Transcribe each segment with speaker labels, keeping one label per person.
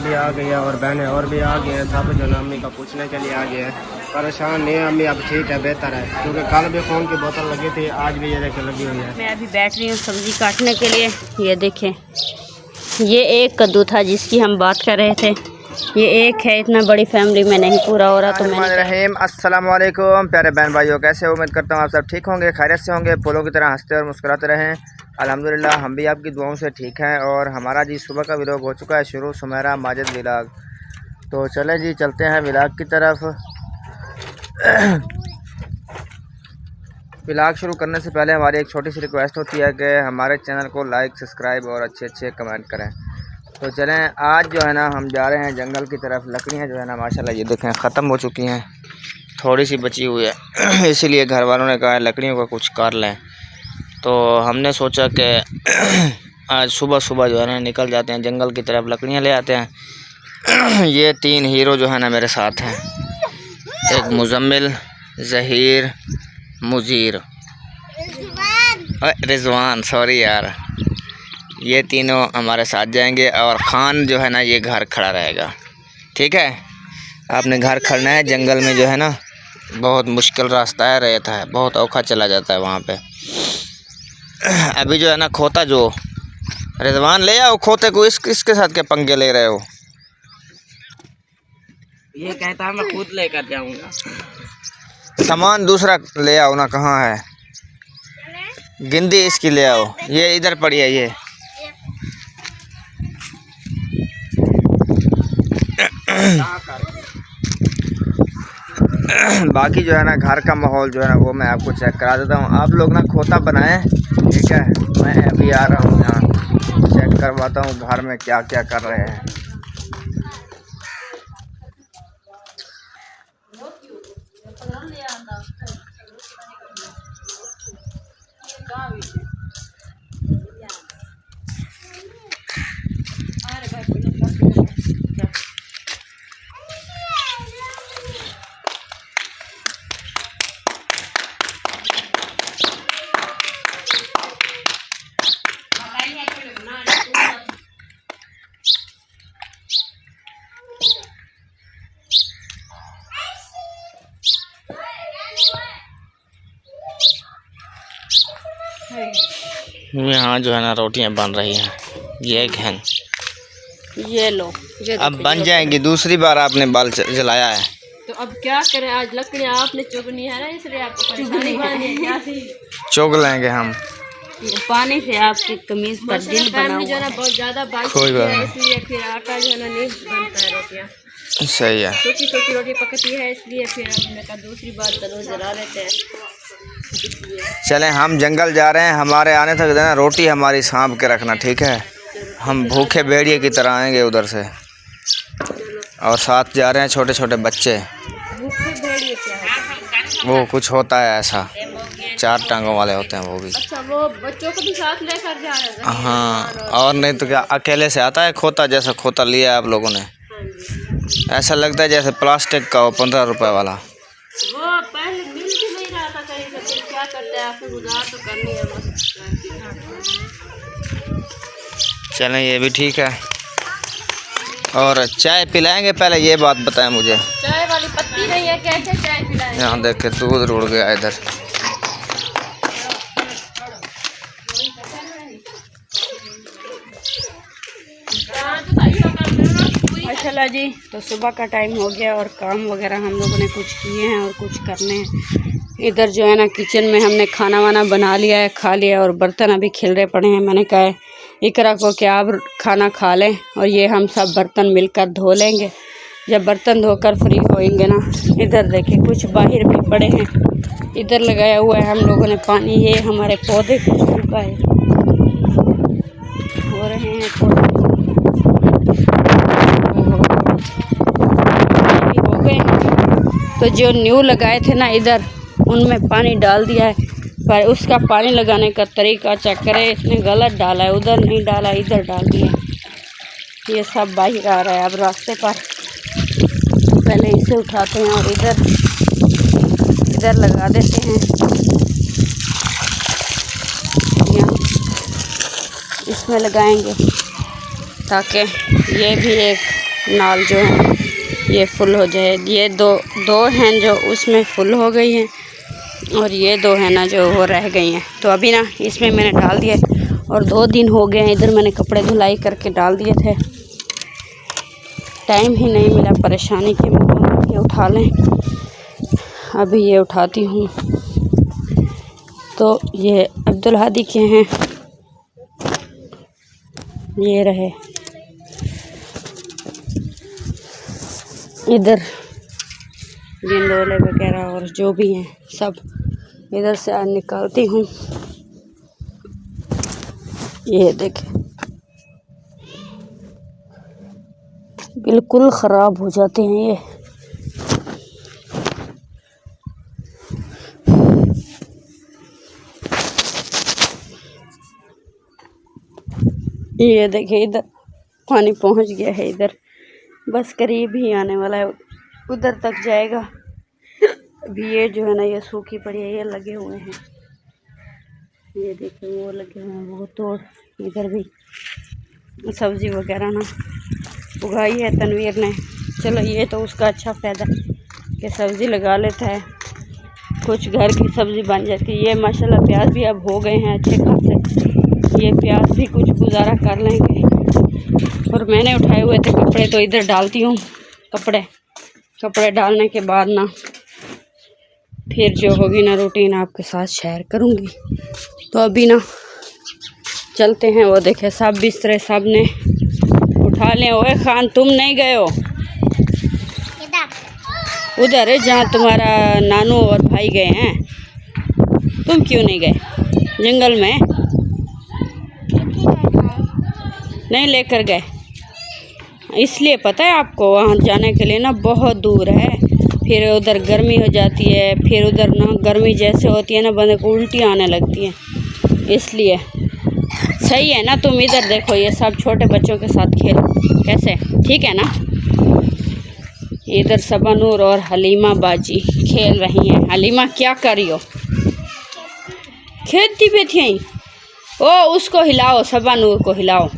Speaker 1: भी आ गई है और बहनें और भी आ गए हैं। सब जो ना अम्मी का पूछने के लिए आ गए हैं। परेशान नहीं है अम्मी, अब ठीक है, बेहतर है, क्योंकि कल भी फ़ोन की बोतल लगी थी, आज भी ये देखे लगी हुई है।
Speaker 2: मैं अभी बैठ रही हूँ सब्जी काटने के लिए। ये देखें, ये एक कद्दू था जिसकी हम बात कर रहे थे, ये एक है, इतना बड़ी फैमिली में नहीं पूरा हो रहा। तो मैंने
Speaker 3: अस्सलाम वालेकुम प्यारे बहन भाइयों, कैसे हो? उम्मीद करता हूँ आप सब ठीक होंगे, खैरियत से होंगे, फूलों की तरह हंसते और मुस्कुराते रहें। अल्हम्दुलिल्लाह हम भी आपकी दुआओं से ठीक हैं। और हमारा जी सुबह का व्लॉग हो चुका है शुरू, सुमेरा माजिद व्लॉग। तो चले जी चलते हैं व्लॉग की तरफ। व्लॉग शुरू करने से पहले हमारी एक छोटी सी रिक्वेस्ट होती है कि हमारे चैनल को लाइक, सब्सक्राइब और अच्छे कमेंट करें। तो चलें, आज जो है ना हम जा रहे हैं जंगल की तरफ। लकड़ियाँ जो है ना माशाल्लाह ये देखें ख़त्म हो चुकी हैं, थोड़ी सी बची हुई है। इसीलिए घर वालों ने कहा लकड़ियों का कुछ कर लें। तो हमने सोचा कि आज सुबह सुबह जो है ना निकल जाते हैं जंगल की तरफ, लकड़ियाँ ले आते हैं। ये 3 हीरो जो है ना मेरे साथ हैं, एक मुजम्मिल, ज़हीर, मुजीर, रिजवान, सॉरी यार, ये तीनों हमारे साथ जाएंगे। और ख़ान जो है ना ये घर खड़ा रहेगा, ठीक है? आपने घर खड़ना है, जंगल में जो है ना बहुत मुश्किल रास्ता है, रेत है, बहुत औखा चला जाता है वहाँ पे। अभी जो है ना खोता, जो रिजवान ले आओ खोते को, इसके साथ के पंगे ले रहे हो?
Speaker 1: ये कहता है मैं खुद लेकर जाऊँगा।
Speaker 3: सामान दूसरा ले आओ ना, कहाँ है गिंदी, इसकी ले आओ, ये इधर पड़ी है ये। बाकी जो है ना घर का माहौल जो है ना वो मैं आपको चेक करा देता हूँ। आप लोग ना खोता बनाएं, ठीक है? मैं अभी आ रहा हूँ यहाँ, चेक करवाता हूँ घर में क्या क्या कर रहे हैं। यहाँ जो है ना रोटियां बन रही हैं, ये एक है,
Speaker 2: ये लो, ये
Speaker 3: अब बन जाएंगी। दूसरी बार आपने बल जलाया है,
Speaker 2: तो अब क्या करें, आज लकड़ियाँ आपने चुगनी है ना, इसलिए आपको
Speaker 3: चुग लेंगे हम।
Speaker 2: पानी से आपकी कमीज पर दिल बना हुआ है। बहुत ज़्यादा
Speaker 3: कोई बात नहीं,
Speaker 2: इसलिए फिर आटा जो है ना नहीं बनता है, रोटियाँ
Speaker 3: सही है,
Speaker 2: सूखी रोटी पकती है, इसलिए फिर हमने कहा दूसरी बार चलो जला लेते हैं।
Speaker 3: चलें हम जंगल जा रहे हैं, हमारे आने तक देना रोटी हमारी सांभ के रखना, ठीक है? हम भूखे भेड़िए की तरह आएंगे उधर से। और साथ जा रहे हैं छोटे छोटे बच्चे,
Speaker 2: भूखे भेड़िए क्या है?
Speaker 3: वो कुछ होता है ऐसा, 4 टांगों वाले होते हैं वो भी।
Speaker 2: अच्छा, वो बच्चों को भी साथ लेकर जा रहे हैं?
Speaker 3: हाँ, और नहीं तो क्या, अकेले से आता है खोता, जैसा खोता लिया है आप लोगों ने, ऐसा लगता है जैसे प्लास्टिक का हो, 15 रुपए वाला।
Speaker 2: वो पहले मिल भी नहीं रहा था कहीं से, फिर क्या करते हैं, आपको गुजार तो करनी है बस।
Speaker 3: चलें ये भी ठीक है। और चाय पिलाएंगे, पहले ये बात बताएं मुझे।
Speaker 2: चाय वाली पत्ती नहीं है, कैसे चाय पिलाएं?
Speaker 3: यहाँ देख के दूध रुड़ गया इधर।
Speaker 2: माशाल्लाह जी, तो सुबह का टाइम हो गया और काम वगैरह हम लोगों ने कुछ किए हैं और कुछ करने हैं। इधर जो है ना किचन में हमने खाना वाना बना लिया है, खा लिया, और बर्तन अभी खिलरे पड़े हैं। मैंने कहा है इकरा को कि आप खाना खा लें और ये हम सब बर्तन मिलकर धो लेंगे। जब बर्तन धोकर फ्री होएंगे ना, इधर देखिए कुछ बाहर भी पड़े हैं, इधर लगाया हुआ है हम लोगों ने पानी। ये हमारे पौधे कुछ सूखा है, हो रहे हैं थोड़ा हो गए। तो जो न्यू लगाए थे ना इधर, उनमें पानी डाल दिया है, पर उसका पानी लगाने का तरीका चेक करें, इसने गलत डाला है, उधर नहीं डाला, इधर डाल दिया। ये सब बाहर आ रहा है अब रास्ते पर। पहले इसे उठाते हैं और इधर लगा देते हैं, यहाँ इसमें लगाएंगे ताकि ये भी एक नाल जो है ये फुल हो जाए। ये दो हैं जो उसमें फुल हो गई हैं और ये 2 हैं ना जो वो रह गई हैं। तो अभी ना इसमें मैंने डाल दिया और 2 दिन हो गए हैं इधर मैंने कपड़े धुलाई करके डाल दिए थे। टाइम ही नहीं मिला, परेशानी की के उठा लें। अभी ये उठाती हूँ। तो ये अब्दुल हादी के हैं, ये रहे। इधर गेंदोले वगैरह और जो भी हैं सब इधर से आज निकालती हूँ। ये देखें बिल्कुल ख़राब हो जाते हैं ये देखिए इधर पानी पहुंच गया है, इधर बस करीब ही आने वाला है, उधर तक जाएगा। अभी ये जो है ना ये सूखी पड़ी है, ये लगे हुए हैं, ये देखिए वो लगे हुए हैं वो तोड़। इधर भी सब्ज़ी वगैरह ना उगाई है तनवीर ने। चलो ये तो उसका अच्छा फ़ायदा कि सब्ज़ी लगा लेता है, कुछ घर की सब्ज़ी बन जाती है। ये माशाल्लाह प्याज भी अब हो गए हैं अच्छे खासे, ये प्याज भी कुछ गुजारा कर लेंगे। और मैंने उठाए हुए थे कपड़े तो इधर डालती हूँ। कपड़े डालने के बाद ना फिर जो होगी ना रूटीन आपके साथ शेयर करूँगी। तो अभी ना चलते हैं। वो देखे सब बिस्तरे सब ने उठा लें। ओए खान तुम नहीं गए हो उधर है जहाँ तुम्हारा नानू और भाई गए हैं, तुम क्यों नहीं गए जंगल में? नहीं लेकर गए इसलिए पता है आपको वहाँ जाने के लिए ना बहुत दूर है, फिर उधर गर्मी हो जाती है, फिर उधर ना गर्मी जैसे होती है ना बंदे को उल्टी आने लगती है, इसलिए सही है ना। तुम इधर देखो ये सब छोटे बच्चों के साथ खेलो कैसे, ठीक है ना। इधर सबा नूर और हलीमा बाजी खेल रही हैं। हलीमा क्या कर रही हो? खेती पे थी। ओ उसको हिलाओ, सबा नूर को हिलाओ।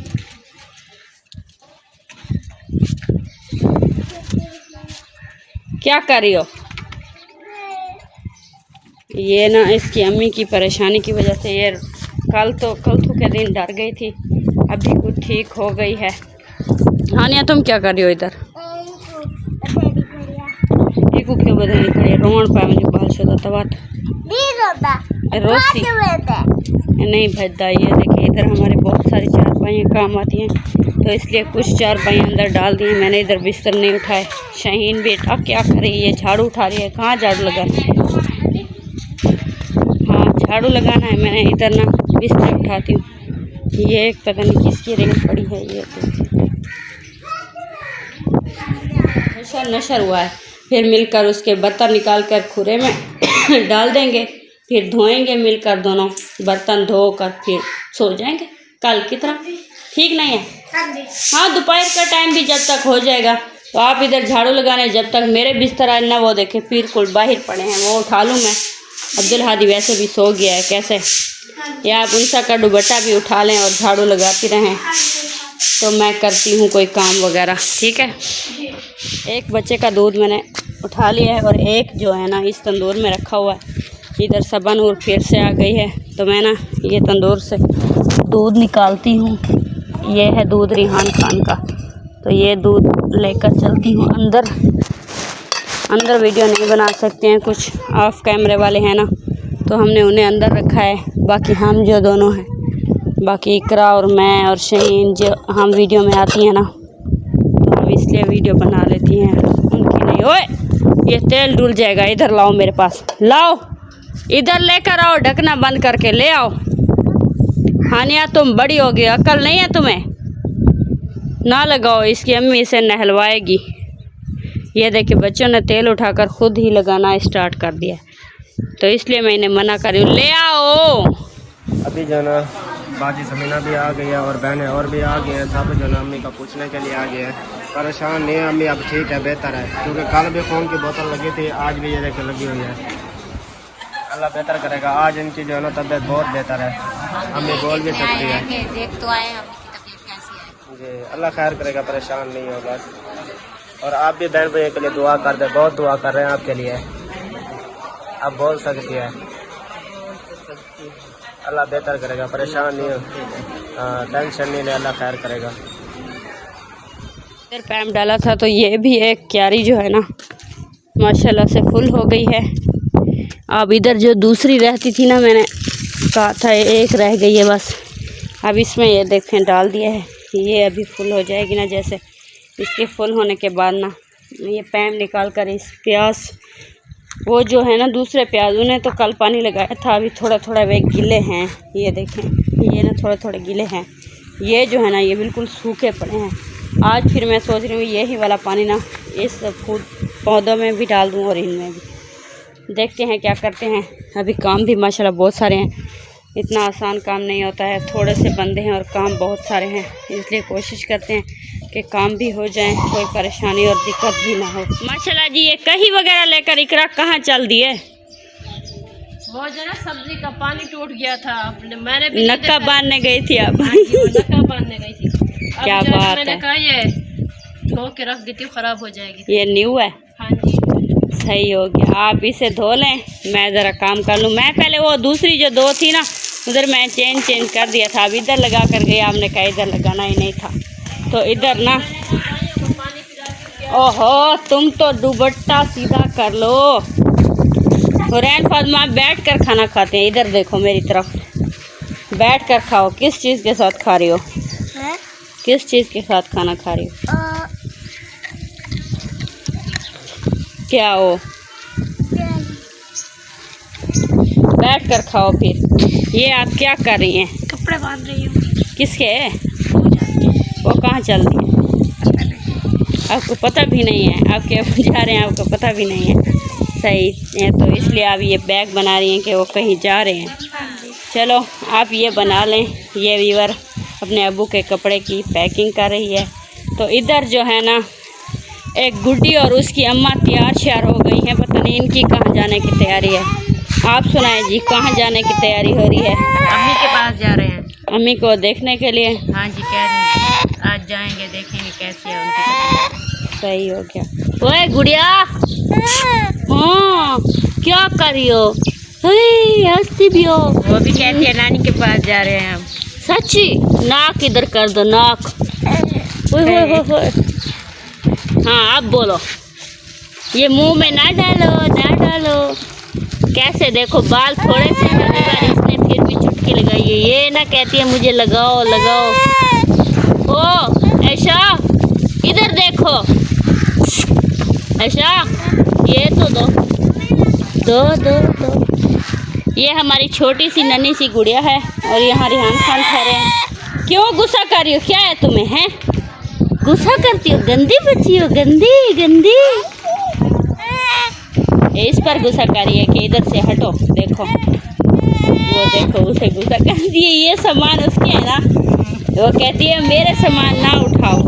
Speaker 2: क्या कर रही हो? ये ना इसकी अम्मी की परेशानी की वजह से ये कल के दिन डर गई थी, अभी कुछ ठीक हो गई है। हानिया तुम क्या कर रही हो इधर? ईकू क्यों बदलनी पड़ी? रोन पा मुझे बाल शोधा तवाट रोती नहीं भजदा। ये देखिए इधर हमारे बहुत सारी चारपाइयाँ काम आती हैं, तो इसलिए कुछ चारपाइयाँ अंदर डाल दी। मैंने इधर बिस्तर नहीं उठाए। शाहीन बेटा क्या कर रही है? झाड़ू उठा रही है। कहाँ झाड़ू लगाना है? हाँ झाड़ू लगाना है। मैंने इधर ना बिस्तर उठाती हूँ। ये एक पता नहीं किसकी रिंग पड़ी है, ये तो नशर हुआ है। फिर मिलकर उसके बर्तन निकाल कर खुरे में डाल देंगे, फिर धोएंगे मिलकर दोनों बर्तन धोकर फिर सो जाएंगे कल की तरह। ठीक नहीं है? हाँ दोपहर का टाइम भी जब तक हो जाएगा तो आप इधर झाड़ू लगाने, जब तक मेरे बिस्तर आए ना वो देखे फिर कुल बाहर पड़े हैं वो उठा लूँ मैं। अब्दुल हादी वैसे भी सो गया है कैसे, या आप उनसा का दुपट्टा भी उठा लें और झाड़ू लगाती रहें, तो मैं करती हूँ कोई काम वगैरह। ठीक है। एक बच्चे का दूध मैंने उठा लिया है और एक जो है ना इस तंदूर में रखा हुआ है। इधर सबा नूर फिर से आ गई है, तो मैं ना ये तंदूर से दूध निकालती हूँ। ये है दूध रिहान खान का, तो ये दूध लेकर चलती हूँ अंदर। अंदर वीडियो नहीं बना सकते हैं, कुछ ऑफ कैमरे वाले हैं ना, तो हमने उन्हें अंदर रखा है। बाकी हम जो दोनों हैं, बाकी इकरा और मैं और शहीन जो हम वीडियो में आती हैं ना, तो हम इसलिए वीडियो बना लेती हैं, उनकी नहीं। ओए ये तेल डुल जाएगा, इधर लाओ मेरे पास, लाओ इधर लेकर आओ, ढकना बंद करके ले आओ। हानिया तुम बड़ी हो गई, अकल नहीं है तुम्हें? ना लगाओ, इसकी अम्मी इसे नहलवाएगी। ये देखिए बच्चों ने तेल उठाकर खुद ही लगाना स्टार्ट कर दिया, तो इसलिए मैं इन्हें मना कर रही हूँ, ले आओ।
Speaker 1: अभी जो ना बाजी समीना भी आ गई है और बहनें और भी आ गई हैं, सब जो ना अम्मी का पूछने के लिए आ गए हैं। परेशान नहीं है अम्मी, अब ठीक है, बेहतर है, क्योंकि कल भी फ़ोन की बोतल लगी थी, आज भी ये देखिए लगी हुई है। अल्लाह बेहतर करेगा, आज इनकी जो है ना तबीयत बहुत बेहतर है, अम्मी बोल भी सकती है।
Speaker 4: देख तो आए हम, तबीयत कैसी है?
Speaker 1: जी अल्लाह खैर करेगा, परेशान नहीं हो बस। और आप भी बहन भाई के लिए दुआ कर दे, बहुत दुआ कर रहे हैं आपके लिए। आप बोल सकती है, अल्लाह बेहतर करेगा, परेशान नहीं हो, टेंशन नहीं ले, अल्लाह खैर करेगा।
Speaker 2: इधर पैम डाला था तो ये भी एक क्यारी जो है ना माशाल्लाह से फुल हो गई है। अब इधर जो दूसरी रहती थी ना, मैंने कहा था एक रह गई है बस, अब इसमें ये देखें डाल दिया है, ये अभी फुल हो जाएगी ना। जैसे इसके फुल होने के बाद ना ये पैम निकाल कर इस प्याज, वो जो है ना दूसरे प्याज, उन्हें तो कल पानी लगाया था, अभी थोड़ा थोड़ा वे गिले हैं। ये देखें, ये ना थोड़े थोड़े गिले हैं, ये जो है ना ये बिल्कुल सूखे पड़े हैं। आज फिर मैं सोच रही हूँ यही वाला पानी ना इस फूल पौधों में भी डाल दूँ और इनमें भी। देखते हैं क्या करते हैं। अभी काम भी माशाल्लाह बहुत सारे हैं, इतना आसान काम नहीं होता है, थोड़े से बंदे हैं और काम बहुत सारे हैं, इसलिए कोशिश करते हैं कि काम भी हो जाए, कोई परेशानी और दिक्कत भी ना हो। माशाल्लाह जी ये कही वगैरह लेकर इकरा कहाँ चल दिए?
Speaker 4: वो जो ना सब्जी का पानी टूट गया था, मैंने भी
Speaker 2: नक्का बांधने गई थी आप?
Speaker 4: नक्का बांधने गई थी।
Speaker 2: क्या बात
Speaker 4: मैंने
Speaker 2: है,
Speaker 4: कहा ये धो के रख देती हूँ, खराब हो जाएगी।
Speaker 2: ये न्यू है?
Speaker 4: हाँ जी
Speaker 2: सही हो गया, आप इसे धो लें, मैं ज़रा काम कर लूँ। मैं पहले वो दूसरी जो दो थी ना उधर मैं चेंज कर दिया था, अब इधर लगा कर गया, आपने कहा इधर लगाना ही नहीं था तो इधर ना। ओहो तुम तो दुपट्टा सीधा कर लो। हुरैन फातिमा बैठ कर खाना खाते हैं, इधर देखो मेरी तरफ, बैठ कर खाओ। किस चीज़ के साथ खा रही हो? किस चीज़ के साथ खाना खा रही हो? क्या हो? बैठ कर खाओ फिर। ये आप क्या कर रही हैं?
Speaker 4: कपड़े बांध रही हूँ।
Speaker 2: किसके? वो कहाँ चल रही है? आपको पता भी नहीं है, आप क्या जा रहे हैं आपको पता भी नहीं है। सही है, तो इसलिए आप ये बैग बना रही हैं कि वो कहीं जा रहे हैं। चलो आप ये बना लें। ये वीवर अपने अबू के कपड़े की पैकिंग कर रही है। तो इधर जो है ना एक गुड्डी और उसकी अम्मा तैयार श्यार हो गई हैं, पता नहीं इनकी कहाँ जाने की तैयारी है। आप सुनाएं जी, कहाँ जाने की तैयारी हो रही है?
Speaker 4: अम्मी के पास जा रहे हैं।
Speaker 2: अम्मी को देखने के लिए?
Speaker 4: हाँ जी कह रही हैं, आज जाएंगे, देखेंगे कैसी है उनकी।
Speaker 2: सही हो गया। ओए गुड़िया, हाँ क्या कर रही हो? हंसती भी हो।
Speaker 4: वो भी कहती है नानी के पास जा रहे हैं हम।
Speaker 2: सच्ची? नाक इधर कर दो, नाक। ओए हाँ अब बोलो। ये मुंह में ना डालो, ना डालो। कैसे देखो बाल थोड़े से पहली बार इसने फिर भी चुटकी लगाई है। ये ना कहती है मुझे लगाओ लगाओ। ओ ऐशा इधर देखो, ऐशा ये तो दो दो दो दो। ये हमारी छोटी सी नन्ही सी गुड़िया है और यहाँ रिहान खान ठहरे हैं। क्यों गुस्सा कर रही हो? क्या है तुम्हें? हैं गुस्सा करती हो? गंदी बच्ची हो, गंदी गंदी। इस पर गुस्सा कर रही है कि इधर से हटो। देखो वो देखो उसे गुस्सा कर दिए। ये सामान उसके है ना, वो कहती है मेरे सामान ना उठाओ।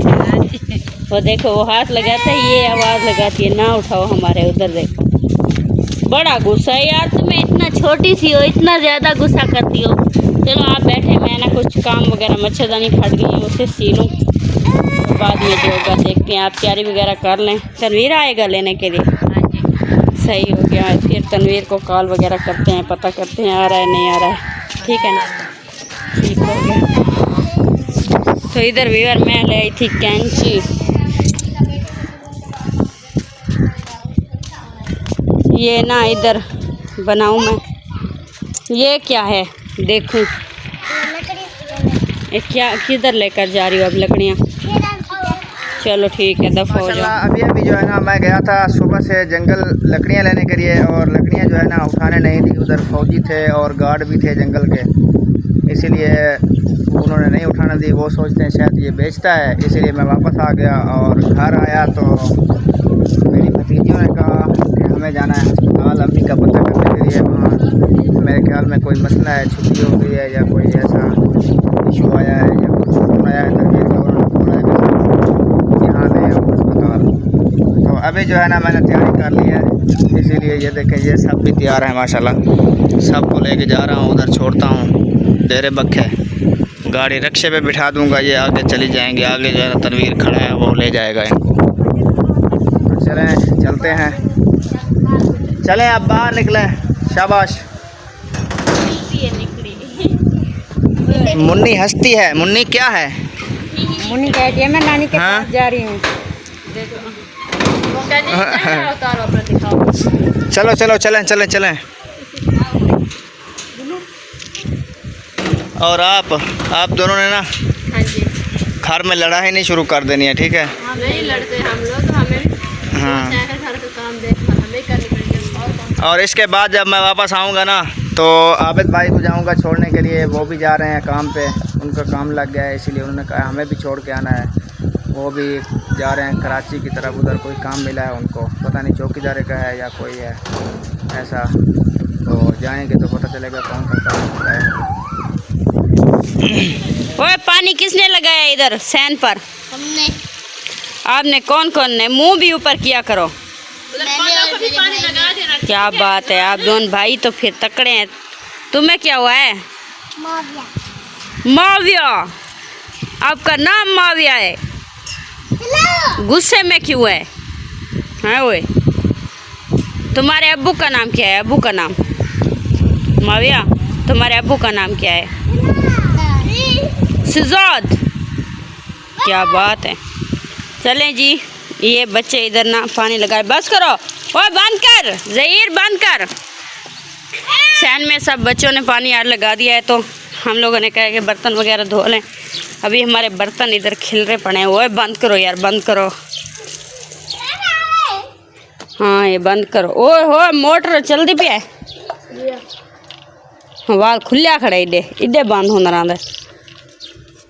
Speaker 2: वो देखो वो हाथ लगाता है, ये आवाज़ लगाती है ना उठाओ हमारे। उधर देखो बड़ा गुस्सा है यार, तुम्हें इतना छोटी सी हो इतना ज़्यादा गुस्सा करती हो। चलो आप बैठे, मैं ना कुछ काम वगैरह मच्छरदानी फट गई है उसे सी लूँ, तो बाद में जो होगा देखते हैं। आप तैयारी वगैरह कर लें, तनवीर आएगा लेने के लिए। सही हो गया, फिर तनवीर को कॉल वगैरह करते हैं, पता करते हैं आ रहा है नहीं आ रहा है। ठीक है ना, ठीक हो गया। तो इधर वीवर मैं ले आई थी कैंची। ये ना इधर बनाऊँ मैं, ये क्या है देखूँ। ये क्या किधर लेकर जा रही हो अब लकड़ियाँ? चलो ठीक है, दफ़ा हो जाओ।
Speaker 3: अभी जो है ना मैं गया था सुबह से जंगल लकड़ियाँ लेने के लिए, और लकड़ियाँ जो है ना उठाने नहीं दी। उधर फौजी थे और गार्ड भी थे जंगल के, इसीलिए उन्होंने नहीं उठाने दी। वो सोचते हैं शायद ये बेचता है, इसीलिए मैं वापस आ गया। और घर आया तो मेरी भतीजियों ने कहा कि हमें जाना है अस्पताल अम्मी का पता करने के लिए। वहाँ मेरे ख्याल में कोई मसला है, छुट्टी हो गई है या कोई ऐसा इशू आया है या कुछ फोन आया है, तनवीर का उन्होंने बोला है कि यहाँ ले आओ अस्पताल। तो अभी जो है ना मैंने तैयारी कर ली है, इसीलिए ये देखें ये सब भी तैयार है माशाल्लाह। सबको लेके जा रहा हूँ, उधर छोड़ता हूँ डेरे बखे। गाड़ी रिक्शे पे बिठा दूंगा, ये आगे चली जाएंगे। आगे जो है तनवीर खड़ा है वो ले जाएगा इनको। चलें चलते हैं, चलें आप बाहर निकलें। शाबाश। मुन्नी हंसती है। मुन्नी क्या है?
Speaker 2: मुन्नी कहती है मैं नानी के
Speaker 3: हाँ?
Speaker 2: पास जा रही हूँ।
Speaker 3: चलो चलो चलें चलें चलें। और आप दोनों ने ना
Speaker 4: हाँ जी,
Speaker 3: घर में लड़ाई नहीं शुरू कर देनी है, ठीक है?
Speaker 4: नहीं लड़ते हम लोग, हमें
Speaker 3: हाँ।
Speaker 4: घर का काम देखना हमें करनी पड़ेगी।
Speaker 3: और इसके बाद जब मैं वापस आऊँगा ना तो आबिद भाई को जाऊँगा छोड़ने के लिए। वो भी जा रहे हैं काम पे, उनका काम लग गया है, इसीलिए उन्होंने कहा हमें भी छोड़ के आना है। वो भी जा रहे हैं कराची की तरफ, उधर कोई काम मिला है उनको, पता नहीं चौकीदार का है या कोई है ऐसा। तो जाएंगे तो पता चलेगा कौन सा काम है।
Speaker 2: ओए पानी किसने लगाया इधर सैन पर?
Speaker 4: हमने।
Speaker 2: आपने? कौन कौन ने? मुंह भी ऊपर किया करो।
Speaker 4: पानी लगा देना।
Speaker 2: क्या बात है, आप दोनों भाई तो फिर तकड़े हैं। तुम्हें क्या हुआ है? माविया। आपका नाम माविया है? गुस्से में क्यों है? हाँ ओए, तुम्हारे अब्बू का नाम क्या है? अब्बू का नाम? माविया, तुम्हारे अब्बू का नाम क्या है? सिजाद। क्या बात है। चलें जी, ये बच्चे इधर ना पानी लगाए। बस करो, ओए बंद कर ज़हीर, बंद कर। सैन में सब बच्चों ने पानी यार लगा दिया है, तो हम लोगों ने कहा कि बर्तन वगैरह धो लें। अभी हमारे बर्तन इधर खिल रहे पड़े हैं। ओए बंद करो यार, बंद करो। हाँ ये बंद करो। ओए हो मोटर चलती पे है, वाल खुलिया खड़े इडे इडे बंद होना रहा।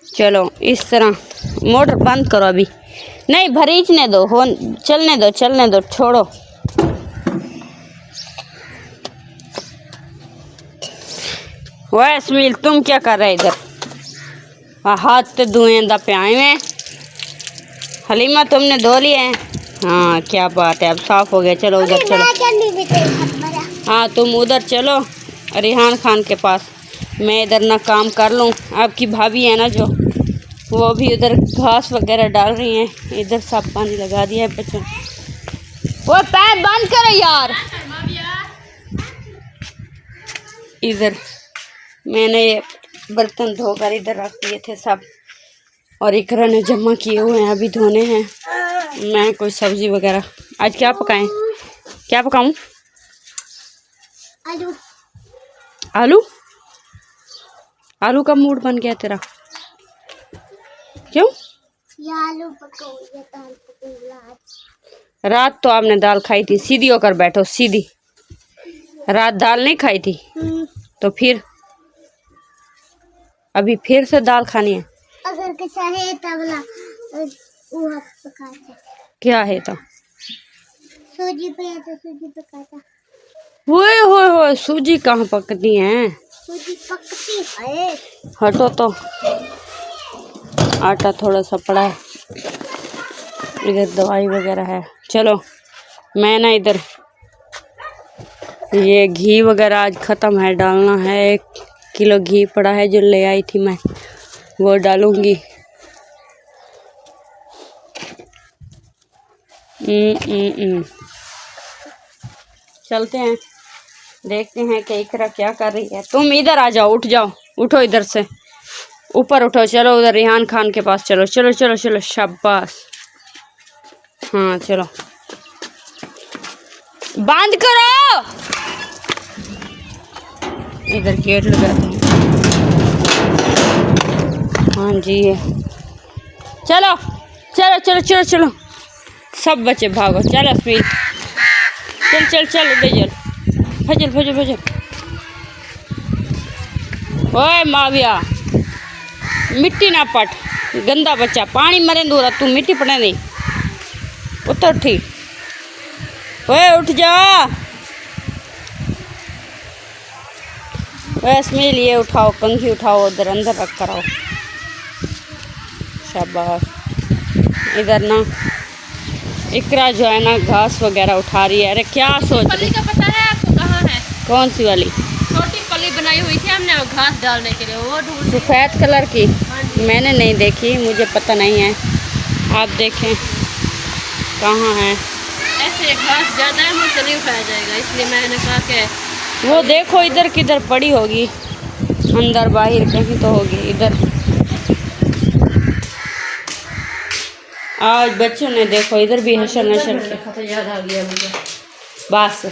Speaker 2: चलो इस तरह मोटर बंद करो। अभी नहीं, भरीचने दो, हो चलने दो, चलने दो, छोड़ो। वह इसमील तुम क्या कर रहे इधर? हाथ तो धुएं पे आए हैं। हलीमा तुमने धो लिए हैं? हाँ क्या बात है, अब साफ हो गया। चलो उधर चलो। हाँ तुम उधर चलो रिहान खान के पास, मैं इधर ना काम कर लूँ। आपकी भाभी है ना जो, वो भी उधर घास वगैरह डाल रही हैं। इधर सब पानी लगा दिया है बच्चों। वो पैर बंद करो यार। इधर मैंने ये बर्तन धोकर इधर रख दिए थे सब, और इकरा ने जमा किए हुए हैं, अभी धोने हैं। मैं कोई सब्जी वगैरह आज क्या पकाएं? क्या पकाऊं?
Speaker 5: आलू।
Speaker 2: आलू? आलू का मूड बन गया तेरा? क्यों?
Speaker 5: ये आलू पकौड़े, दाल पकौड़ा।
Speaker 2: रात तो आपने दाल खाई थी। सीधी होकर बैठो, सीधी। रात दाल नहीं खाई थी तो फिर अभी फिर से दाल खानी है?
Speaker 5: अगर कैसा है तबला वो पकाता।
Speaker 2: क्या है तो?
Speaker 5: सूजी पे है तो सूजी पकाता।
Speaker 2: होए सूजी कहाँ पकती है?
Speaker 5: सूजी पकती है।
Speaker 2: हटो तो, आटा थोड़ा सा पड़ा है, इधर दवाई वगैरह है। चलो मैं ना इधर ये घी वगैरह आज ख़त्म है, डालना है। 1 किलो घी पड़ा है जो ले आई थी मैं, वो डालूंगी। चलते हैं, देखते हैं कि इकरा क्या कर रही है। तुम इधर आ जाओ, उठ जाओ, उठो इधर से, ऊपर उठो। चलो उधर रिहान खान के पास चलो, चलो चलो चलो, शाबाश। हाँ चलो, बंद करो। इधर गेट लगाते हैं। हाँ जी, चलो चलो चलो चलो चलो, सब बच्चे भागो। चल स्पीड, चल चल चल बेजल, भजल भजल भजल। ओए माविया, मिट्टी ना पट, गंदा बच्चा। पानी मरे दूर, तू मिट्टी पड़े नहीं। उतर ठीक, ओए उठ जा। वैसे लिए उठाओ, कंघी उठाओ, उधर अंदर रख कर आओ। शाबाश। इधर ना इकरा जो है ना घास वगैरह उठा रही है। अरे क्या सोच रही?
Speaker 4: पता है आपको कहाँ है?
Speaker 2: कौन सी वाली?
Speaker 4: छोटी नली बनाई हुई थी हमने वो घास डालने के लिए, वो ढूंढ
Speaker 2: सफ़ेद कलर की मैंने नहीं देखी, मुझे पता नहीं है। आप देखें कहाँ है।
Speaker 4: ऐसे घास ज़्यादा है मुझसे नहीं उठाया जाएगा, इसलिए मैंने कहा कि
Speaker 2: वो देखो इधर किधर पड़ी होगी, अंदर बाहर कहीं तो होगी। इधर आज बच्चों ने देखो इधर भी हशर नशर
Speaker 4: रखा था, याद आ गया मुझे।
Speaker 2: बस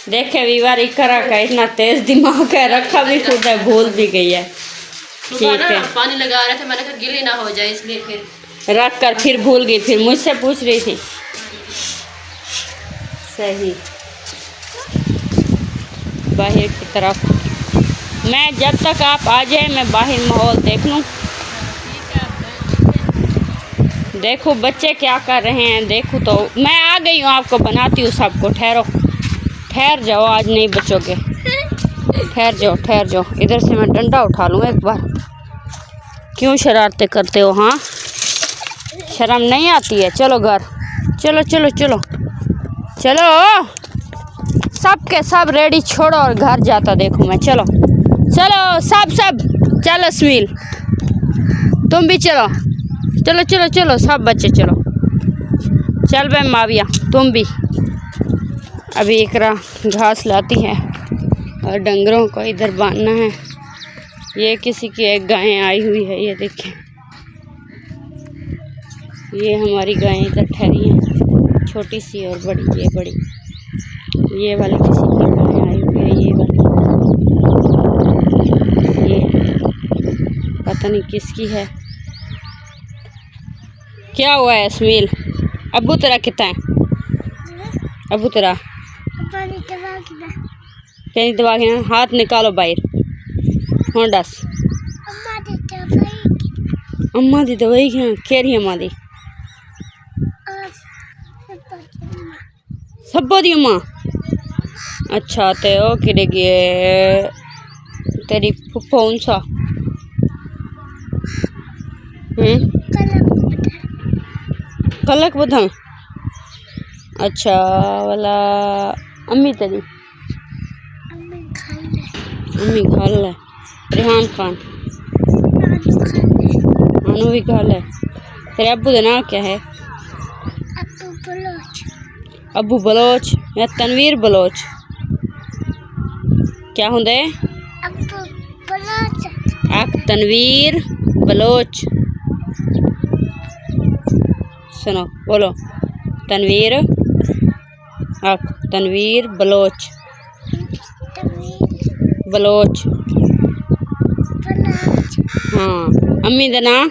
Speaker 2: देखे वीवार इकरा का इतना तेज दिमाग है, रखा भी खुद है, भूल भी गई है।
Speaker 4: सुबह
Speaker 2: ठीक है,
Speaker 4: ना पानी लगा रहे थे, मैंने कहा गीली ना हो जाए, इसलिए फिर
Speaker 2: रख कर फिर भूल गई, फिर मुझसे पूछ रही थी। सही, बाहर की तरफ मैं जब तक आप आ जाए मैं बाहर माहौल देख लूँ। देखो बच्चे क्या कर रहे हैं, देखो तो मैं आ गई हूँ, आपको बनाती हूँ सबको। ठहरो, ठहर जाओ, आज नहीं बचोगे, ठहर जाओ ठहर जाओ। इधर से मैं डंडा उठा लूँ एक बार। क्यों शरारतें करते हो? हाँ, शर्म नहीं आती है? चलो घर, चलो चलो चलो चलो, सब के सब रेडी छोड़ो और घर जाता देखो मैं। चलो चलो सब चलो, स्मील तुम भी चलो, चलो चलो चलो सब बच्चे चलो। चल बे माविया तुम भी। अभी इकरा घास लाती है और डंगरों को इधर बांधना है। ये किसी की एक गाय आई हुई है, ये देखें, ये हमारी गाय इधर ठहरी है, छोटी सी और बड़ी, ये बड़ी, ये वाली किसी की गाय आई हुई है, ये वाली, ये पता नहीं किसकी है। क्या हुआ है स्मील? अब्बू तेरा कितना है? अब्बू तेरा कहीं दबा के ना, हाथ निकालो बाहर। हाँ दस अम्मा दी दवाई खेरी अम्मा दी सब दी अम्मा। अच्छा ते ओ किड़े गए तेरी फुफ्फो उनसा? कलक बधा। अच्छा वाला अम्मी तेरी अम्मी खाल है, रेहान खान अनु भी खाल है। तेरे अब्बू का नाम क्या है? अब्बू बलोच या तनवीर बलोच? क्या होंगे? आप तनवीर बलोच सुनो, बोलो तनवीर, आप तनवीर बलोच, बलोच। हाँ, अम्मी का नाम?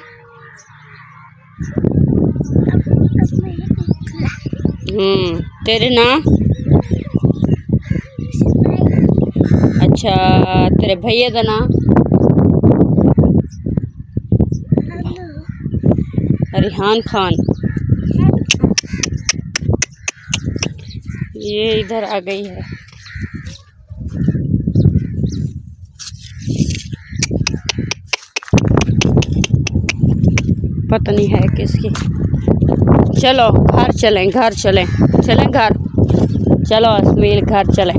Speaker 2: तेरे नाम? अच्छा, तेरे भैया का नाम? रेहान खान। ये इधर आ गई है। पता नहीं है किसकी। चलो घर चलें, घर चलें, चलें घर, चलो अस्मील घर चलें,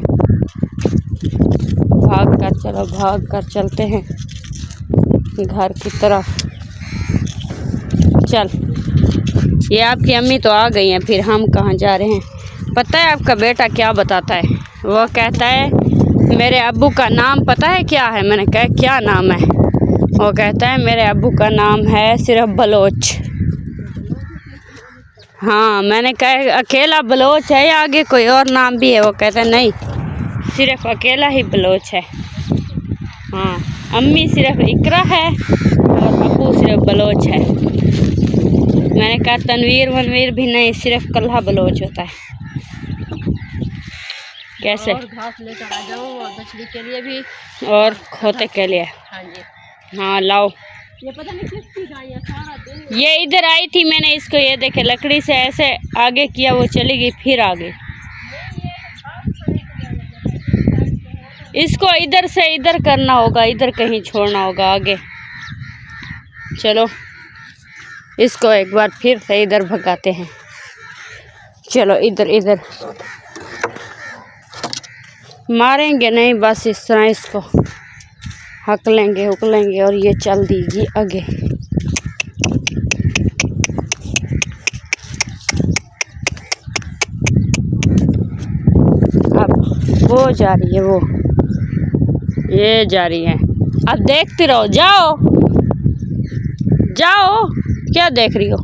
Speaker 2: भाग कर चलो, भाग कर चलते हैं घर की तरफ। चल, ये आपकी अम्मी तो आ गई हैं, फिर हम कहाँ जा रहे हैं? पता है आपका बेटा क्या बताता है? वो कहता है मेरे अब्बू का नाम पता है क्या है? मैंने कहा क्या नाम है? वो कहता है मेरे अब्बू का नाम है सिर्फ बलोच। हाँ, मैंने कहा अकेला बलोच है या आगे कोई और नाम भी है? वो कहता है नहीं, सिर्फ अकेला ही बलोच है। हाँ, अम्मी सिर्फ इकरा है और अब्बू सिर्फ बलोच है। मैंने कहा तनवीर वनवीर भी नहीं, सिर्फ कल्हा बलोच होता है। कैसे?
Speaker 4: और घास लेकर आ जाऊँ और बछड़ी के लिए भी
Speaker 2: और खोते के लिए।
Speaker 4: हाँ जी,
Speaker 2: हाँ लाओ।
Speaker 4: ये पता नहीं किसकी गाय है, सारा दिन
Speaker 2: ये इधर आई थी, मैंने इसको ये देखे लकड़ी से ऐसे आगे किया, वो चली गई फिर आ गई। इसको इधर से इधर करना होगा, इधर कहीं छोड़ना होगा आगे। चलो इसको एक बार फिर से इधर भगाते हैं। चलो इधर इधर मारेंगे नहीं, बस इस तरह इसको हकलेंगे और ये चल देगी आगे। अब वो जा रही है, वो ये जा रही है। अब देखती रहो, जाओ जाओ, क्या देख रही हो।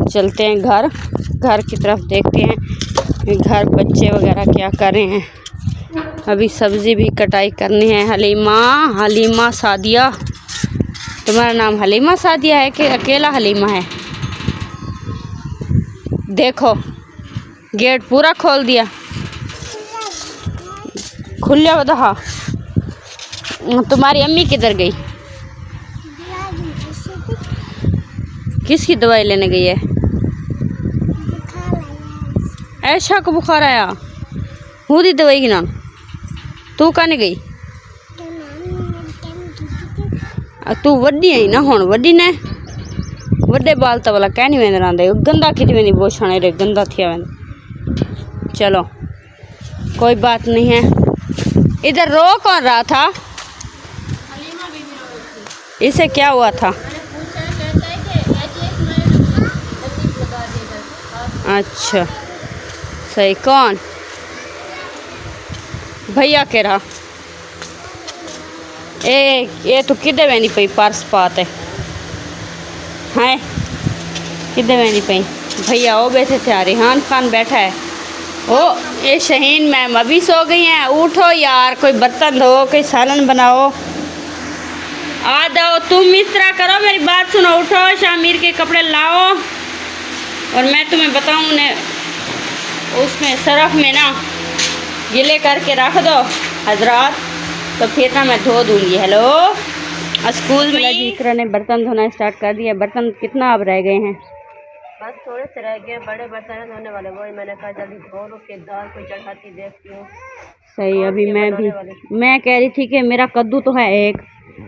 Speaker 2: चलते हैं घर की तरफ, देखते हैं घर बच्चे वगैरह क्या कर रहे हैं। अभी सब्ज़ी भी कटाई करनी है। हलीमा सादिया, तुम्हारा नाम हलीमा सादिया है कि अकेला हलीमा है? देखो गेट पूरा खोल दिया, खुला बता। तुम्हारी अम्मी किधर गई? किसकी दवाई लेने गई है? ऐशा को बुखार आया, हुदी दवाई की नाम। तू कहने गई? तू वड्डी है ना, हुण वड्डी ने वड्डे बाल तो वाला कह नहीं वेंदे रहंदे, गंदा किती वेंदी बोछाणे रे, गंदा थिया वेंदे। चलो कोई बात नहीं है। इधर रो कौन रहा था? इसे क्या हुआ था? अच्छा सही। कौन? भैया कह रहा ये तो किदे वेंदी पई पर्स पाते हैं, किदे वेंदी पई? भैया वो बैठे थे, रिहान खान बैठा है। ओ ये शहीन मैम अभी सो गई हैं। उठो यार, कोई बर्तन धो, कोई सालन बनाओ। आ जाओ, तुम इस तरह करो, मेरी बात सुनो। उठो, शामिर के कपड़े लाओ और मैं तुम्हें बताऊँ ने उसमें सरफ में ना गीले करके रख दो हजरात, तो फिर ना मैं धो दूँगी। हेलो, स्कूल में इकरा ने बर्तन धोना स्टार्ट कर दिया। बर्तन कितना अब रह गए हैं?
Speaker 4: बस थोड़े से रह गए, बड़े बर्तन धोने वाले। वही मैंने कहा जल्दी धो लो के दाल को चढ़ाती देखती हूँ।
Speaker 2: सही। अभी मैं कह रही थी कि मेरा कद्दू तो है एक,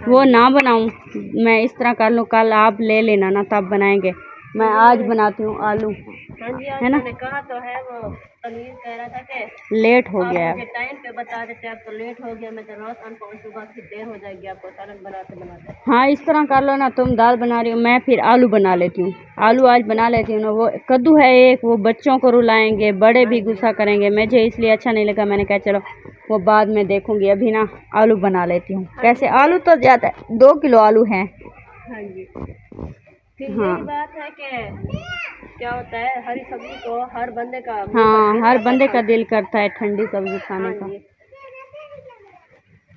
Speaker 2: वो ना बनाऊँ, मैं इस तरह कर लूँ। कल आप ले लेना ना, तब बनाएंगे। मैं आज बनाती हूँ आलू,
Speaker 4: हाँ जी,
Speaker 2: है ना?
Speaker 4: मैंने कहा तो है, वो तनवीर कह रहा था कि
Speaker 2: लेट हो गया
Speaker 4: मुझे टाइम पे बता देते, अब तो लेट हो गया। मैं तो रोज पहुँचूंगा, फिर देर हो जाएगी आपको सालन बनाते बनाते।
Speaker 2: हाँ इस तरह कर लो ना, तुम दाल बना रही हो, मैं फिर आलू बना लेती हूँ। आलू आज बना लेती हूँ ना। वो कद्दू है एक, वो बच्चों को रुलाएंगे, बड़े भी गुस्सा करेंगे, मुझे इसलिए अच्छा नहीं लगा। मैंने कहा चलो वो बाद में देखूँगी, अभी ना आलू बना लेती हूँ। कैसे आलू तो ज़्यादा है, 2 किलो आलू हैं।
Speaker 4: हाँ जी। फिर
Speaker 2: हाँ।
Speaker 4: यही बात है कि क्या होता है, हरी सब्जी को हर बंदे का
Speaker 2: हाँ, हर बंदे का दिल करता है ठंडी सब्जी खाने का।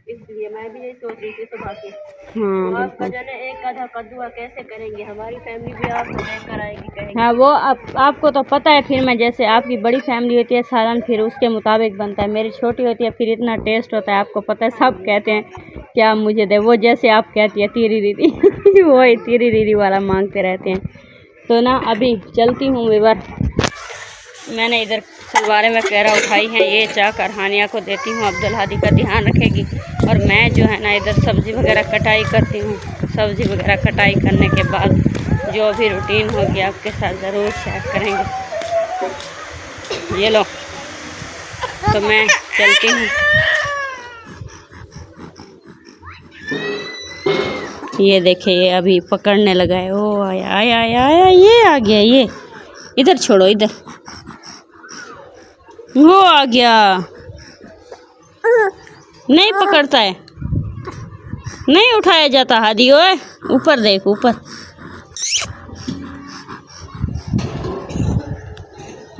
Speaker 4: इसलिए मैं भी यही सोच रही थी सुबह की।
Speaker 2: हाँ
Speaker 4: आपका जाने एक आधा कद्दुआ कैसे करेंगे, हमारी फैमिली भी आपको देख कर आएगी, कहेंगे।
Speaker 2: हाँ वो आपको तो पता है। फिर मैं जैसे आपकी बड़ी फैमिली होती है, सालन फिर उसके मुताबिक बनता है। मेरी छोटी होती है, फिर इतना टेस्ट होता है, आपको पता है। सब कहते हैं क्या मुझे दे, वो जैसे आप कहती है तीरी दीदी वही तीरी दीदी वाला मांगते रहते हैं। तो ना अभी चलती हूँ विवर। मैंने इधर सलवारें में कैरा उठाई हैं, ये चाकर हानिया को देती हूँ, अब्दुल हादी का ध्यान रखेगी। और मैं जो है ना इधर सब्ज़ी वगैरह कटाई करती हूँ। सब्ज़ी वगैरह कटाई करने के बाद जो भी रूटीन होगी आपके साथ ज़रूर शेयर करेंगे। ये लो, तो मैं चलती हूँ। ये देखिए, ये अभी पकड़ने लगा है। ओ आया आया आया आया, ये आ गया। ये इधर छोड़ो, इधर वो आ गया। नहीं पकड़ता है, नहीं उठाया जाता। हादी ओए, ऊपर देख, ऊपर।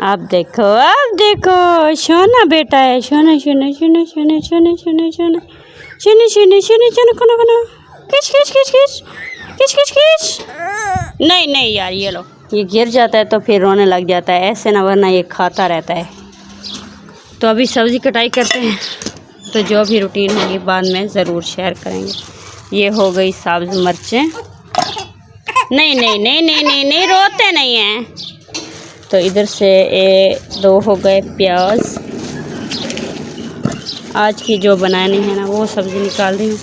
Speaker 2: अब देखो, अब देखो, सोना बेटा है। सोना सोना सोना सोना सोना सोना सोना सोना सोना सोना सोना खाना खाना। किच किच किच किच किच किच किच। नहीं नहीं यार, ये लो, ये गिर जाता है तो फिर रोने लग जाता है ऐसे ना, वरना ये खाता रहता है। तो अभी सब्ज़ी कटाई करते हैं, तो जो भी रूटीन होगी बाद में ज़रूर शेयर करेंगे। ये हो गई सब्ज़ मिर्चें। नहीं नहीं नहीं नहीं नहीं नहीं, रोते नहीं हैं। तो इधर से 2 हो गए प्याज। आज की जो बनानी है ना वो सब्ज़ी निकाल रही हूँ।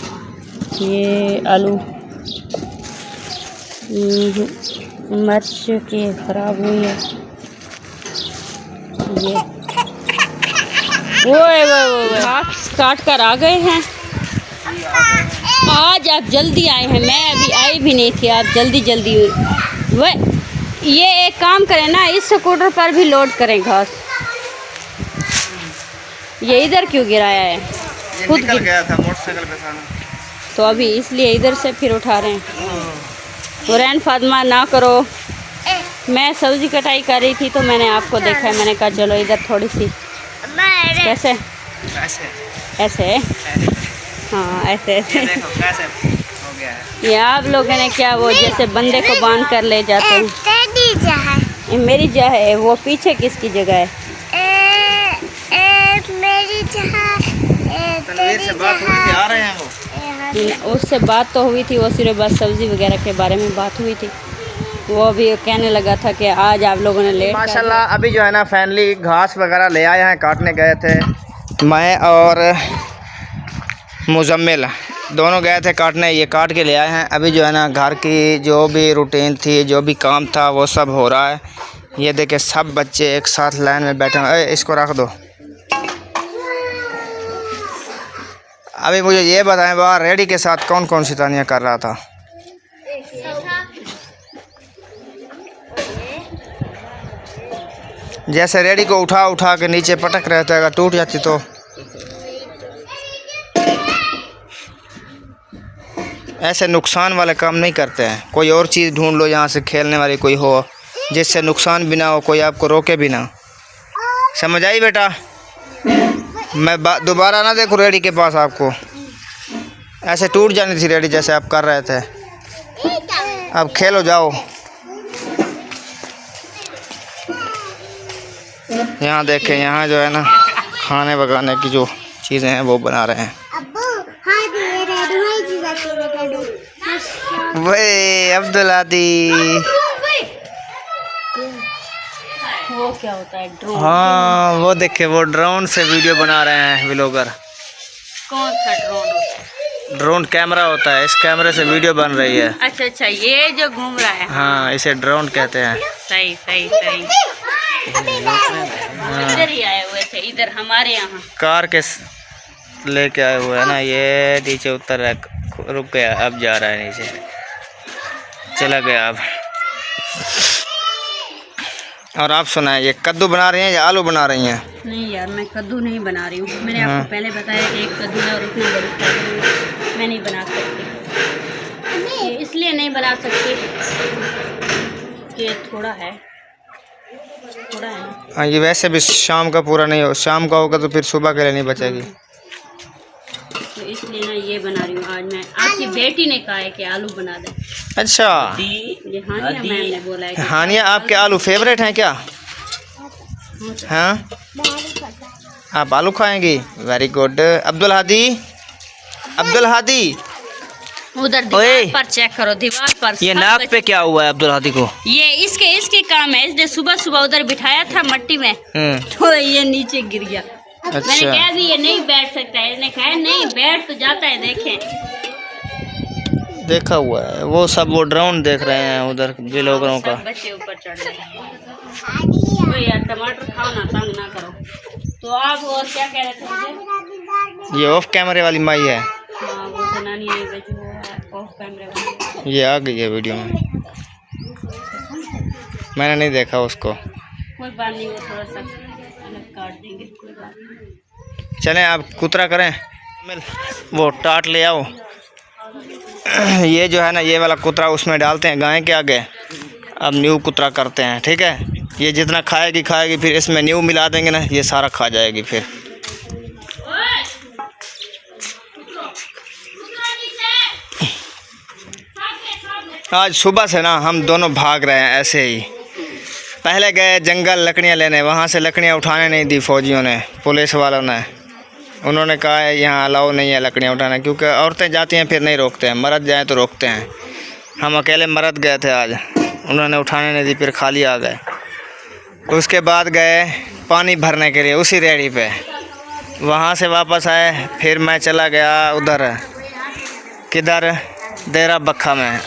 Speaker 2: ये आलू मिर्च की ख़राब हुई है। ये वो काट कर आ गए हैं। आज आप जल्दी आए हैं, मैं अभी आई भी नहीं थी, आप जल्दी जल्दी वह ये एक काम करें ना, इस स्कूटर पर भी लोड करें घास। ये इधर क्यों गिराया है? खुद
Speaker 3: निकल गया था मोटरसाइकिल पे खाना,
Speaker 2: तो अभी इसलिए इधर से फिर उठा रहे हैं। हुरैन फातिमा ना करो, मैं सब्जी कटाई कर रही थी तो मैंने आपको देखा है, मैंने कहा चलो इधर थोड़ी सी। कैसे ऐसे हाँ ऐसे ऐसे
Speaker 3: देखो कैसे हो गया है।
Speaker 2: ये आप लोगों ने क्या वो जैसे बंदे को बांध कर ले जाते हैं। ये मेरी जगह है, वो पीछे किसकी जगह है?
Speaker 5: मेरी
Speaker 3: तनवीर से बात हुई थी, आ रहे हैं वो।
Speaker 2: उससे बात तो हुई थी, वो सिर्फ बस सब्जी वगैरह के बारे में बात हुई थी। वो भी कहने लगा था कि आज आप लोगों ने लेट
Speaker 3: माशाल्लाह अभी जो है ना फैमिली घास वगैरह ले आए हैं, काटने गए थे। मैं और मुजम्मिल दोनों गए थे काटने, ये काट के ले आए हैं। अभी जो है ना घर की जो भी रूटीन थी, जो भी काम था वो सब हो रहा है। ये देखे सब बच्चे एक साथ लाइन में बैठे हैं। इसको रख दो। अभी मुझे ये बताएं, बाहर रेडी के साथ कौन कौन सी तानियाँ कर रहा था? जैसे रेडी को उठा उठा के नीचे पटक रहे थे, अगर टूट जाती तो। ऐसे नुकसान वाले काम नहीं करते हैं। कोई और चीज़ ढूंढ लो यहाँ से खेलने वाली कोई हो, जिससे नुकसान भी ना हो, कोई आपको रोके भी ना। समझ आई बेटा? मैं दोबारा ना देखूँ रेडी के पास आपको। ऐसे टूट जानी थी रेडी जैसे आप कर रहे थे। अब खेलो जाओ। यहाँ देखें, यहाँ जो है ना खाने पकाने की जो चीज़ें हैं वो बना रहे हैं। वही अब्दुल हादी,
Speaker 2: वो क्या होता है ड्रोन?
Speaker 3: हाँ वो देखे, वो ड्रोन से वीडियो बना रहे हैं व्लॉगर।
Speaker 2: कौन सा ड्रोन होता है?
Speaker 3: ड्रोन कैमरा होता है, इस कैमरे से वीडियो बन रही है।
Speaker 2: अच्छा अच्छा, ये जो घूम रहा है।
Speaker 3: हाँ इसे ड्रोन कहते हैं।
Speaker 2: सही सही सही। इधर ही आए हुए थे, इधर हमारे यहाँ
Speaker 3: कार के लेके आए हुए हैं ना। ये नीचे उतर रहा है, रुक गया, अब जा रहा है नीचे, चला गया अब। और आप सुनाए, ये कद्दू बना रही हैं या आलू बना रही हैं?
Speaker 2: नहीं यार, मैं कद्दू नहीं बना रही हूँ। मैंने आपको पहले बताया कि एक कद्दू है और इतना बड़ी मैं नहीं बना सकती। इसलिए नहीं बना सकती कि थोड़ा है ना।
Speaker 3: हाँ ये वैसे भी शाम का पूरा नहीं हो, शाम का होगा तो फिर सुबह के लिए नहीं बचेगी,
Speaker 2: तो इसलिए ना ये बना रही हूँ। आज मैं, आपकी बेटी ने कहा है कि आलू बना दें।
Speaker 3: अच्छा,
Speaker 2: ये हानिया मैम ने बोला है।
Speaker 3: हानिया आपके आलू फेवरेट हैं क्या? हाँ आप आलू खाएंगी? Very good. अब्दुल हादी, अब्दुल हादी
Speaker 2: उधर दीवार पर चेक करो, दीवार पर
Speaker 3: ये नाक पे क्या हुआ है अब्दुल हादी को?
Speaker 2: ये इसके काम है। इसने सुबह सुबह उधर बिठाया था मट्टी में, तो ये नीचे गिर गया।
Speaker 3: अच्छा।
Speaker 2: मैंने कहा भी ये नहीं बैठ सकता है, इसने कहा नहीं बैठ तो जाता है। देखें,
Speaker 3: देखा हुआ है वो सब, वो ड्रोन देख रहे हैं उधर व्लॉगरों का।
Speaker 2: बच्चे ऊपर चढ़ रहे हैं। तो यार टमाटर खाओ ना, तंग ना करो। तो आप और क्या कह रहे थे मुझे?
Speaker 3: ये ऑफ कैमरे वाली माई है।
Speaker 2: हाँ वो जनानी है जो है ऑफ कैमरे वाली।
Speaker 3: ये आ गई है वीडियो में, मैंने नहीं देखा उसको।
Speaker 2: कोई बात नहीं, वो थोड़ा सा अलग काट देंगे, कोई बात नहीं।
Speaker 3: चलें आप कुतरा करें, वो टाट ले आओ। ये जो है ना ये वाला कुतरा उसमें डालते हैं गाय के आगे। अब न्यू कुतरा करते हैं, ठीक है? ये जितना खाएगी खाएगी, फिर इसमें न्यू मिला देंगे ना, ये सारा खा जाएगी। फिर आज सुबह से ना हम दोनों भाग रहे हैं ऐसे ही। पहले गए जंगल लकड़ियाँ लेने, वहाँ से लकड़ियाँ उठाने नहीं दी फौजियों ने, पुलिस वालों ने। उन्होंने कहा है यहाँ अलाउ नहीं है लकड़ियाँ उठाना, क्योंकि औरतें जाती हैं फिर नहीं रोकते हैं, मर्द जाएँ तो रोकते हैं। हम अकेले मर्द गए थे आज, उन्होंने उठाने नहीं दी, फिर खाली आ गए। उसके बाद गए पानी भरने के लिए उसी रेहड़ी पे, वहाँ से वापस आए। फिर मैं चला गया उधर, किधर, देरा बक्खा में।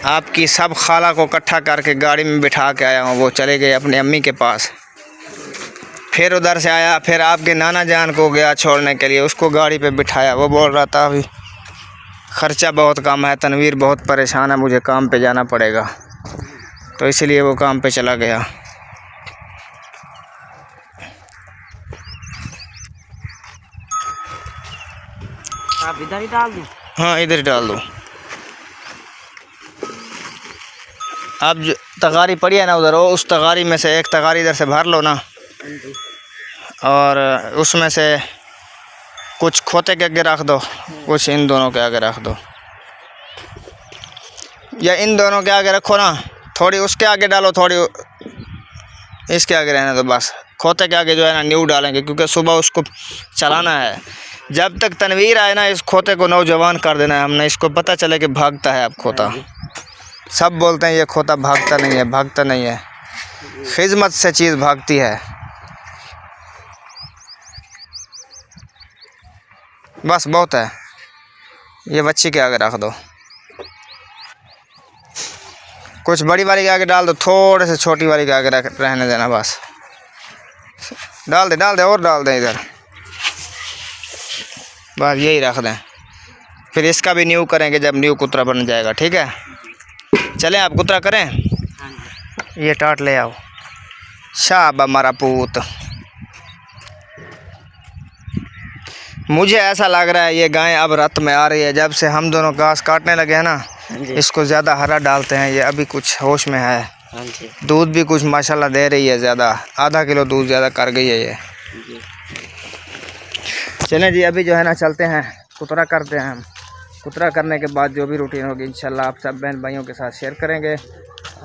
Speaker 3: आपकी सब खाला को इकट्ठा करके गाड़ी में बिठा के आया हूँ, वो चले गए अपनी अम्मी के पास। फिर उधर से आया, फिर आपके नाना जान को गया छोड़ने के लिए, उसको गाड़ी पे बिठाया। वो बोल रहा था अभी ख़र्चा बहुत कम है, तनवीर बहुत परेशान है, मुझे काम पे जाना पड़ेगा, तो इसलिए वो काम पे चला गया।
Speaker 1: आप इधर ही डाल दूँ?
Speaker 3: हाँ इधर ही डाल दो। अब जो तगारी पड़ी है ना उधर, वो उस तगारी में से एक तगारी इधर से भर लो ना, और उसमें से कुछ खोते के आगे रख दो, कुछ इन दोनों के आगे रख दो, या इन दोनों के आगे रखो ना, थोड़ी उसके आगे डालो, थोड़ी इसके आगे रहने दो। बस खोते के आगे जो है ना न्यू डालेंगे, क्योंकि सुबह उसको चलाना है। जब तक तनवीर आए ना इस खोते को नौजवान कर देना है हमने, इसको पता चले कि भागता है अब खोता। सब बोलते हैं ये खोता भागता नहीं है, भागता नहीं है, खिदमत से चीज़ भागती है। बस बहुत है, ये बच्ची के आगे रख दो, कुछ बड़ी वाली के आगे डाल दो, थोड़े से छोटी वाली के आगे रहने देना। बस डाल दे और डाल दें इधर, बस यही रख दें। फिर इसका भी न्यू करेंगे जब न्यू कुतरा बन जाएगा, ठीक है। चलें आप कुतरा करें, ये टाट ले आओ। शाबा हमारा पूत, मुझे ऐसा लग रहा है ये गाय अब रत में आ रही है। जब से हम दोनों घास काटने लगे हैं ना, इसको ज़्यादा हरा डालते हैं, ये अभी कुछ होश में है। दूध भी कुछ माशाल्लाह दे रही है ज़्यादा, आधा किलो दूध ज़्यादा कर गई है ये। चलें जी, अभी जो है ना चलते हैं, कुतरा करते हैं हम। कुतरा करने के बाद जो भी रूटीन होगी इंशाल्लाह आप सब बहन भाइयों के साथ शेयर करेंगे।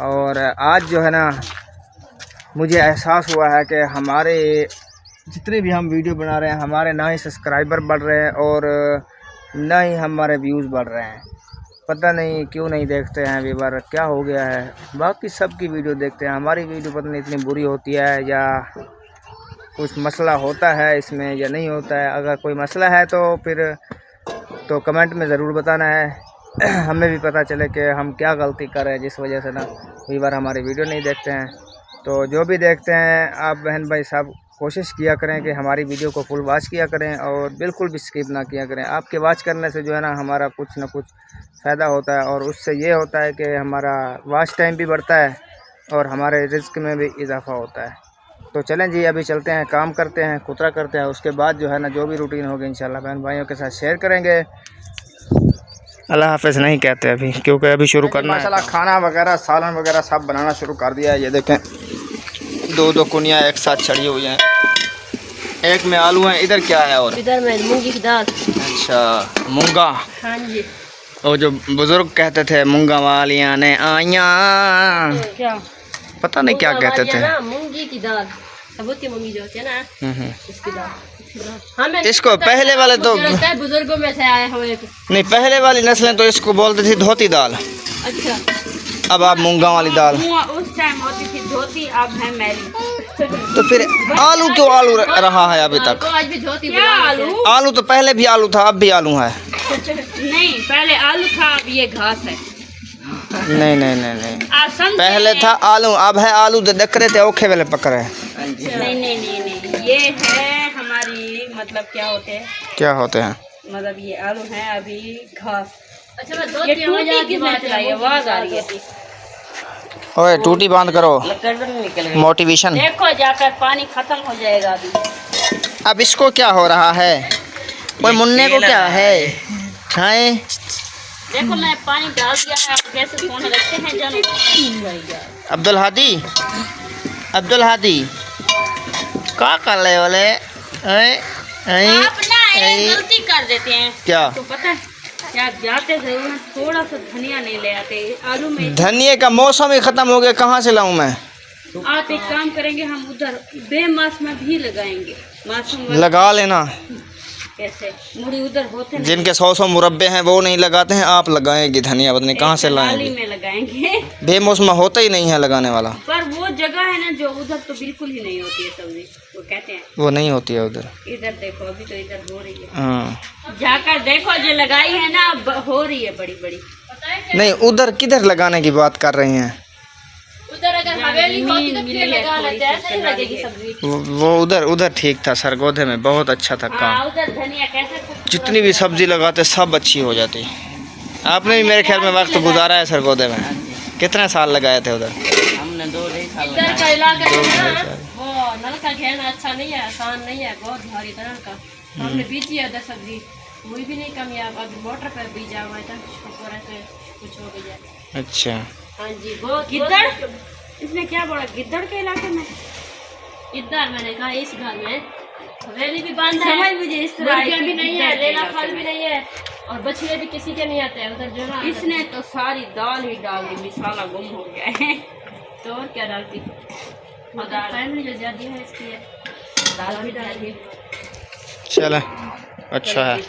Speaker 3: और आज जो है ना मुझे एहसास हुआ है कि हमारे जितने भी हम वीडियो बना रहे हैं, हमारे ना ही सब्सक्राइबर बढ़ रहे हैं और ना ही हमारे व्यूज़ बढ़ रहे हैं। पता नहीं क्यों नहीं देखते हैं व्यूअर, क्या हो गया है। बाकी सब की वीडियो देखते हैं, हमारी वीडियो पता नहीं इतनी बुरी होती है या कुछ मसला होता है इसमें या नहीं होता है। अगर कोई मसला है तो फिर तो कमेंट में ज़रूर बताना है, हमें भी पता चले कि हम क्या गलती कर रहे हैं जिस वजह से ना व्यूअर हमारी वीडियो नहीं देखते हैं। तो जो भी देखते हैं आप बहन भाई सब कोशिश किया करें कि हमारी वीडियो को फुल वॉच किया करें और बिल्कुल भी स्किप ना किया करें। आपके वॉच करने से जो है ना हमारा कुछ ना कुछ फ़ायदा होता है और उससे ये होता है कि हमारा वॉच टाइम भी बढ़ता है और हमारे रिस्क में भी इजाफ़ा होता है। तो चलें जी, अभी चलते हैं, काम करते हैं, कुतरा करते हैं, उसके बाद जो है ना जो भी रूटीन होगी इंशाल्लाह बहन भाइयों के साथ शेयर करेंगे। अल्लाह हाफ़िज़ नहीं कहते अभी, क्योंकि अभी शुरू करना है। माशाल्लाह खाना वगैरह सालन वगैरह सब बनाना शुरू कर दिया है। ये देखें दो कुनियाँ एक साथ चढ़ी हुई हैं, एक में आलू हैं। इधर क्या है? और
Speaker 4: इधर में मूंगी की दाल।
Speaker 3: अच्छा मूंगा।
Speaker 4: हाँ जी।
Speaker 3: और जो बुजुर्ग कहते थे मूंगा वालियाँ ने आइयाँ,
Speaker 4: क्या
Speaker 3: पता नहीं क्या कहते थे।
Speaker 4: मूंगी की दाल, सबूती मूंगी जो होती है ना, इसकी दाल। हमें
Speaker 3: इसको पहले वाले तो
Speaker 4: बुजुर्गों में से आए हुए
Speaker 3: नहीं, पहले वाली नस्लें तो इसको बोलती थी धोती दाल।
Speaker 4: अच्छा,
Speaker 3: अब आप मूंगा वाली दाल।
Speaker 2: उस टाइम होती थी धोती, अब है मैली।
Speaker 3: तो फिर आलू क्यों आलू रहा है अभी तक?
Speaker 4: आज भी धोती
Speaker 2: आलू?
Speaker 3: आलू तो पहले भी आलू था, अब भी आलू है।
Speaker 2: नहीं, पहले आलू था, अब ये घास है।
Speaker 3: नहीं नहीं नहीं नहीं,
Speaker 2: आप समझे?
Speaker 3: पहले था आलू, अब है आलू। तो देख रहे थे ओखे वाले पकड़े।
Speaker 2: नहीं नहीं नहीं नहीं, ये है हमारी, मतलब क्या होते हैं,
Speaker 3: क्या होते हैं?
Speaker 2: मतलब ये आलू है, अभी घास।
Speaker 4: अच्छा, मैं
Speaker 2: ये टूटी किसने चलाई? आवाज आ रही है।
Speaker 3: ओए टूटी बंद करो, मोटिवेशन।
Speaker 2: देखो जाकर पानी खत्म हो जाएगा अभी।
Speaker 3: अब इसको क्या हो रहा है? ओए मुन्ने को क्या है? खाए
Speaker 2: देखो मैं पानी डाल दिया है, आप कैसे सोने लगते हैं जानो।
Speaker 3: अब्दुल हादी, अब्दुल हादी क्या कर रहे वाले?
Speaker 2: आप ना एक गलती कर देते हैं।
Speaker 3: क्या?
Speaker 2: तो पता है क्या, जाते जरूर हैं, थोड़ा सा धनिया नहीं ले आते आलू में।
Speaker 3: धनिया का मौसम ही खत्म हो गया, कहाँ से लाऊं मैं?
Speaker 2: आप एक काम करेंगे, हम उधर बेमास में भी लगाएंगे। मासूम
Speaker 3: लगा लेना।
Speaker 2: कैसे मुड़ी उधर होते हैं,
Speaker 3: जिनके 100 मुरब्बे हैं वो नहीं लगाते हैं, आप लगाएंगे धनिया, पता नहीं कहाँ से लाएंगे।
Speaker 2: में लगाएंगे,
Speaker 3: बेमौसम होता ही नहीं है लगाने वाला।
Speaker 2: पर वो जगह है ना जो उधर तो बिल्कुल ही नहीं होती है सब्जी, वो कहते हैं
Speaker 3: वो नहीं होती है उधर।
Speaker 2: इधर देखो अभी तो इधर हो रही है।
Speaker 3: हाँ
Speaker 2: जाकर देखो जो लगाई है ना, हो रही है बड़ी बड़ी।
Speaker 3: नहीं, उधर किधर लगाने की बात कर रही हैं?
Speaker 4: उधर अगर हवेली होती तो फिर लगा लेते, ऐसे नहीं लगेगी सब्जी।
Speaker 3: वो उधर ठीक था सरगोधे में, बहुत अच्छा था काम।
Speaker 4: उधर धनिया कैसे
Speaker 3: जितनी भी सब्जी लगाते सब अच्छी हो जाती। आपने भी मेरे ख्याल में वक्त गुजारा है सरगोधे में, कितने साल लगाए थे उधर?
Speaker 1: हमने 2-2.5 साल
Speaker 4: इधर का इलाका है ना, वो नल का घेरना अच्छा नहीं है, आसान नहीं है, बहुत भारी तरह का। हमने बीजी है उधर सब्जी, हुई भी नहीं कामयाब। अभी मोटर पर बीजा हुआ था, कुछ हो गया।
Speaker 3: अच्छा,
Speaker 4: हाँ जी, बहुत
Speaker 2: गिद्दड़, इसमें क्या बोला गिद्दड़ के इलाके में?
Speaker 4: इधर मैंने कहा इस घर में हवेली भी बंद है,
Speaker 2: समझ मुझे इस तरह
Speaker 4: मुर्गियाँ भी नहीं है,
Speaker 2: गिद्दड़
Speaker 4: लेला
Speaker 2: के
Speaker 4: फल भी नहीं है, और बछड़े भी किसी के नहीं आते हैं उधर जो ना।
Speaker 2: इसने तो सारी दाल ही डाल दी, मिसाला गुम हो गया है।
Speaker 4: तो और क्या डालती, फैमिली जो ज्यादा है इसकी है, दाल भी डाल दी।
Speaker 3: चलो अच्छा है।